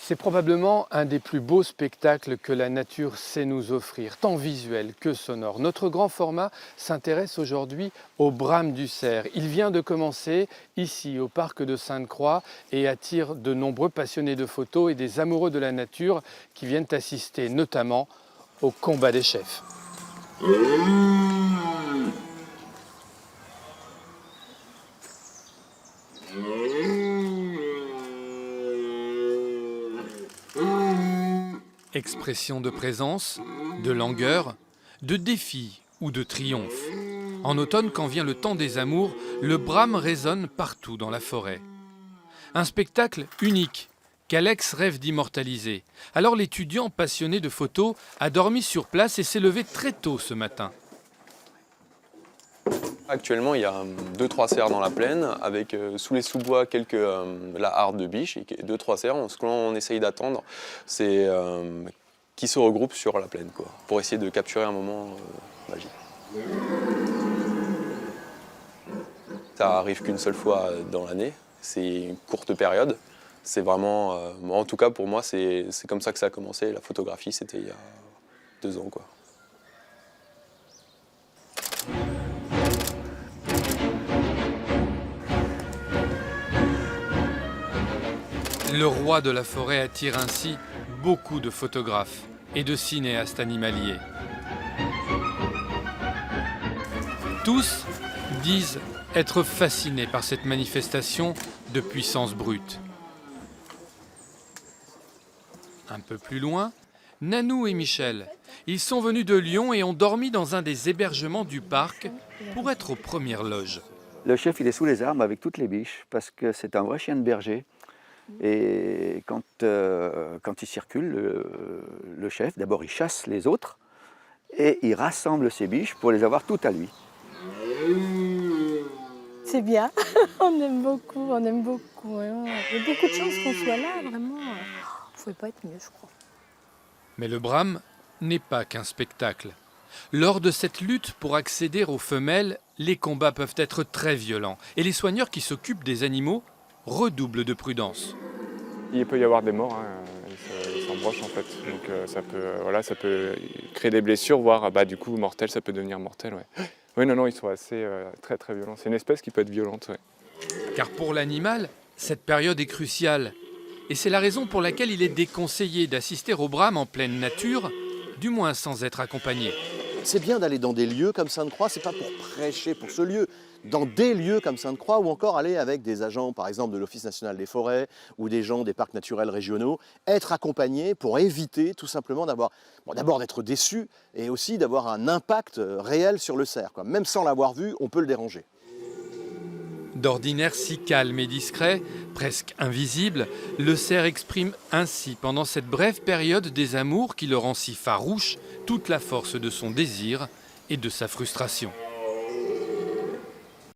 C'est probablement un des plus beaux spectacles que la nature sait nous offrir, tant visuel que sonore. Notre grand format s'intéresse aujourd'hui au brame du cerf. Il vient de commencer ici au parc de Sainte-Croix et attire de nombreux passionnés de photos et des amoureux de la nature qui viennent assister notamment au combat des chefs. Expression de présence, de langueur, de défi ou de triomphe. En automne, quand vient le temps des amours, le brame résonne partout dans la forêt. Un spectacle unique qu'Alex rêve d'immortaliser. Alors l'étudiant passionné de photos a dormi sur place et s'est levé très tôt ce matin. Actuellement, il y a 2-3 cerfs dans la plaine, avec sous les sous-bois la harde de biche, et 2-3 cerfs. Ce qu'on essaye d'attendre, c'est qu'ils se regroupent sur la plaine, quoi, pour essayer de capturer un moment magique. Ça arrive qu'une seule fois dans l'année, c'est une courte période. C'est vraiment, en tout cas pour moi, c'est comme ça que ça a commencé. La photographie, c'était il y a 2 ans, quoi. Le roi de la forêt attire ainsi beaucoup de photographes et de cinéastes animaliers. Tous disent être fascinés par cette manifestation de puissance brute. Un peu plus loin, Nanou et Michel. Ils sont venus de Lyon et ont dormi dans un des hébergements du parc pour être aux premières loges. Le chef, il est sous les arbres avec toutes les biches parce que c'est un vrai chien de berger. Et quand il circule, le chef, d'abord il chasse les autres et il rassemble ses biches pour les avoir toutes à lui. C'est bien, on aime beaucoup, on aime beaucoup. Il y a beaucoup de chance qu'on soit là, vraiment. Il ne pouvait pas être mieux, je crois. Mais le brame n'est pas qu'un spectacle. Lors de cette lutte pour accéder aux femelles, les combats peuvent être très violents et les soigneurs qui s'occupent des animaux redoublent de prudence. Il peut y avoir des morts, ils s'embrochent en fait, donc ça peut créer des blessures, voire du coup mortel, ça peut devenir mortel. Ouais. Oui, non, ils sont assez très très violents. C'est une espèce qui peut être violente. Ouais. Car pour l'animal, cette période est cruciale. Et c'est la raison pour laquelle il est déconseillé d'assister au brame en pleine nature, du moins sans être accompagné. C'est bien d'aller dans des lieux comme Sainte-Croix, c'est pas pour prêcher pour ce lieu, dans des lieux comme Sainte-Croix ou encore aller avec des agents par exemple de l'Office national des forêts ou des gens des parcs naturels régionaux, être accompagné pour éviter tout simplement d'abord d'être déçu et aussi d'avoir un impact réel sur le cerf. Même sans l'avoir vu, on peut le déranger. D'ordinaire si calme et discret, presque invisible, le cerf exprime ainsi pendant cette brève période des amours qui le rend si farouche toute la force de son désir et de sa frustration.